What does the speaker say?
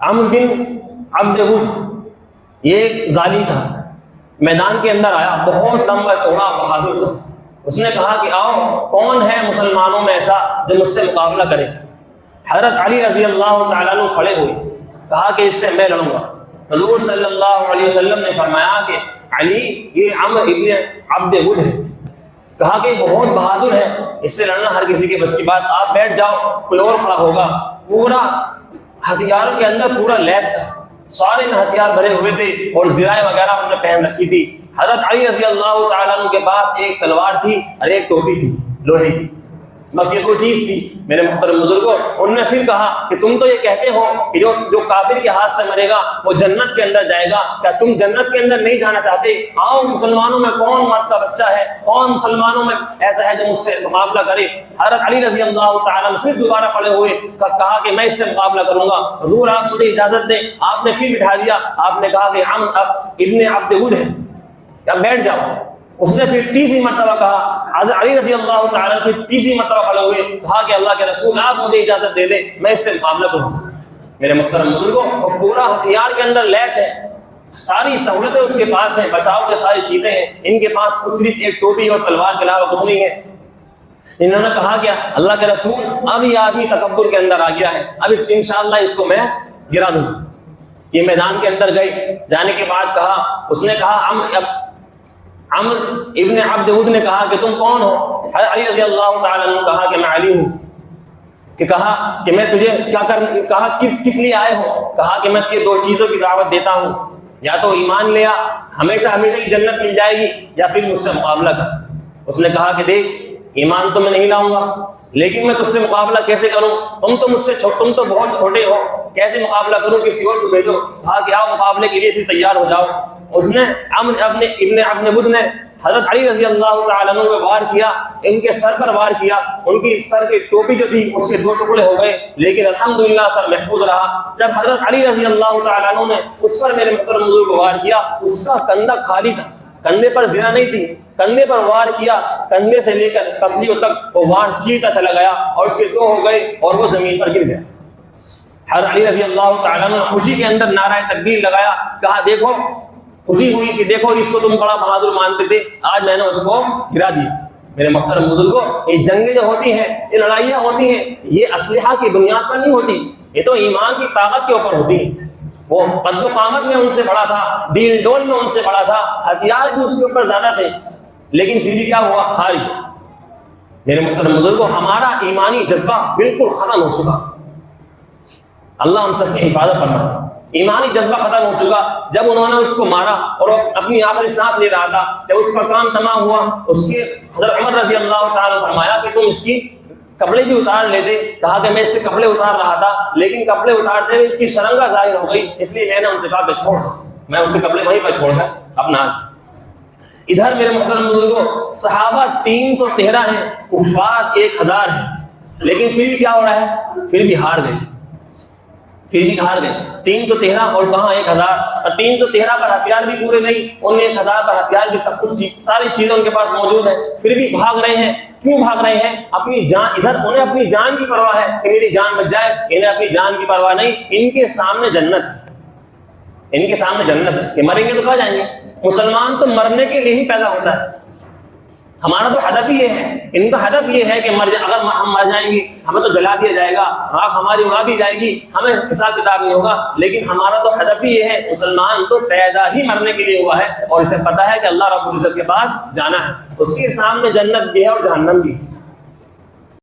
عمرو بن عبد with یہ ایک ظالم تھا، میدان کے اندر آیا، بہت لمبا چوڑا بہادر تھا۔ اس نے کہا کہ آؤ کون ہے مسلمانوں میں ایسا جو مجھ سے مقابلہ کرے۔ حضرت علی رضی اللہ تعالیٰ عنہ کھڑے ہوئے، کہا کہ اس سے میں لڑوں گا۔ حضور صلی اللہ علیہ وسلم نے فرمایا کہ علی یہ عمرو ابن عبد ود ہے، کہا کہ بہت بہادر ہے، اس سے لڑنا ہر کسی کے بس کی بات، آپ بیٹھ جاؤ، کوئی اور کھڑا ہوگا۔ پورا ہتھیاروں کے اندر پورا لیس تھا، سارے ہتھیار بھرے ہوئے تھے اور زرائیں وغیرہ انہوں نے پہن رکھی تھی۔ حضرت علی رضی اللہ تعالیٰ عنہ کے پاس ایک تلوار تھی اور ایک ٹوپی تھی لوہے کی، بس یہ دو چیز تھی میرے محترم بزرگوں۔ انہوں نے پھر کہا کہ تم تو یہ کہتے ہو کہ جو کافر کے ہاتھ سے مرے گا وہ جنت کے اندر جائے گا، کیا تم جنت کے اندر نہیں جانا چاہتے؟ آؤ مسلمانوں میں کون مرد کا بچہ ہے، کون مسلمانوں میں ایسا ہے جو مجھ سے مقابلہ کرے۔ حضرت علی رضی اللہ تعالیٰ عنہ پھر دوبارہ کھڑے ہوئے، کہا کہ میں اس سے مقابلہ کروں گا۔ حضور آپ مجھے اجازت دیں۔ آپ نے پھر بٹھا دیا، آپ نے کہا کہ ابن عبد ود ہے، اب بیٹھ جاؤ۔ اس نے پھر تیسری مرتبہ کہا، حضرت علی رضی اللہ تعالیٰ پھر تیسری مرتبہ کھڑے ہوئے، کہا کہ اللہ کے رسول آپ مجھے اجازت دے دیں، میں اس سے مقابلہ کروں۔ میرے محترم بزرگوں، وہ پورا ہتھیار کے اندر لیس ہے، ساری سہولتیں اس کے پاس ہیں، بچاؤ کے ساری چیزیں ہیں، ان کے پاس صرف ایک ٹوپی اور تلوار کے علاوہ کچھ نہیں ہے۔ انہوں نے کہا کہ اللہ کے رسول اب یہ آدمی تکبر کے اندر آ گیا ہے، اب انشاءاللہ اس کو میں گرا دوں۔ یہ میدان کے اندر گئے، جانے کے بعد کہا، اس نے کہا عمرو ابن عبد ود نے کہا کہ تم کون ہو؟ حضرت علی رضی اللہ تعالیٰ عنہ کہا کہ میں علی ہوں۔ کہ کہا کہ میں تجھے کیا کہا کس لیے آئے ہو؟ کہا کہ میں تجھے دو چیزوں کی دعوت دیتا ہوں، یا تو ایمان لیا، ہمیشہ ہمیشہ کی جنت مل جائے گی، یا پھر مجھ سے مقابلہ کر۔ اس نے کہا کہ دیکھ ایمان تو میں نہیں لاؤں گا، لیکن میں تجھ سے مقابلہ کیسے کروں؟ تم تو بہت چھوٹے ہو، کیسے مقابلہ کروں؟ کسی اور کو بھیجو۔ کہا کہ آؤ مقابلے کے لیے پھر تیار ہو جاؤ۔ اس نے ابن عبد ود نے حضرت علی رضی اللہ تعالیٰ عنہ پہ وار کیا، ان کے سر پر وار کیا، ان کی سر کی ٹوپی جو تھی اس کے دو ٹکڑے ہو گئے، لیکن الحمدللہ سر محفوظ رہا۔ جب حضرت علی رضی اللہ تعالیٰ عنہ نے اس پر میرے محترم بزرگ کو وار کیا، اس کا کندھا خالی تھا، کندھے پر زرہ نہیں تھی، کندھے پر وار کیا، کندھے سے لے کر پسلیوں تک وہ وار چیرتا چلا گیا اور اس کے دو ہو گئے اور وہ زمین پر گر گیا۔ حضرت علی رضی اللہ تعالیٰ عنہ نے خوشی کے اندر نعرہ تکبیر لگایا، کہا دیکھو، خوشی ہوئی کہ دیکھو اس کو تم بڑا بہادر مانتے تھے، آج میں نے اس کو گرا دیا۔ میرے محترم بزرگوں، یہ جنگیں جو ہوتی ہیں، یہ لڑائیاں ہوتی ہیں، یہ اسلحہ کی بنیاد پر نہیں ہوتی، یہ تو ایمان کی طاقت کے اوپر ہوتی ہے۔ وہ قد و قامت میں ان سے بڑا تھا، ڈیل ڈول میں ان سے بڑا تھا، ہتھیار بھی اس کے اوپر زیادہ تھے، لیکن پھر بھی کیا ہوا؟ ہاری۔ میرے محترم بزرگوں، ہمارا ایمانی جذبہ بالکل ختم ہو چکا، اللہ ہم سب کی حفاظت فرمائے۔ ایمانی جذبہ ختم ہو چکا۔ جب انہوں نے اس کو مارا اور اپنی آخری سانس لے رہا تھا، جب اس کا کام تمام ہوا، اس کے حضرت عمر رضی اللہ تعالیٰ فرمایا کہ تم اس کی کپڑے بھی اتار لیتے۔ کہا کہ میں اس کے کپڑے اتار رہا تھا، لیکن کپڑے اتارتے ہوئے اس کی شرمگاہ ظاہر ہو گئی، اس لیے میں نے ان سے کہا کہ چھوڑ، میں ان سے کپڑے وہیں پر چھوڑ کر اپنا۔ ادھر میرے محترم بزرگوں، صحابہ 313 ہیں، کفار 1000 ہیں، لیکن پھر بھی کیا ہو رہا ہے؟ پھر بھی ہار گئے، پھر بھی ہار گئے۔ 313 اور کہاں 1000، اور 313 پر ہتھیار بھی پورے نہیں، ان 1000 پر ہتھیار بھی سب کچھ ساری چیزیں ان کے پاس موجود ہیں، پھر بھی بھاگ رہے ہیں۔ کیوں بھاگ رہے ہیں؟ اپنی جان، ادھر انہیں اپنی جان کی پرواہ ہے کہ میری جان بچ جائے، انہیں اپنی جان کی پرواہ نہیں، ان کے سامنے جنت ہے، ان کے سامنے جنت ہے کہ مریں گے تو کہاں جائیں گے؟ مسلمان تو مرنے کے لیے ہی پیدا ہوتا ہے، ہمارا تو ہدف یہ ہے، ان کا ہدف یہ ہے کہ اگر ہم مر جائیں گے ہمیں تو جلا دیا جائے گا، آنکھ ہماری اڑا دی جائے گی، ہمیں حساب کتاب نہیں ہوگا، لیکن ہمارا تو ہدف ہی یہ ہے، مسلمان تو پیدا ہی مرنے کے لیے ہوا ہے اور اسے پتا ہے کہ اللہ رب العزت کے پاس جانا ہے، اس کے سامنے جنت بھی ہے اور جہنم بھی ہے۔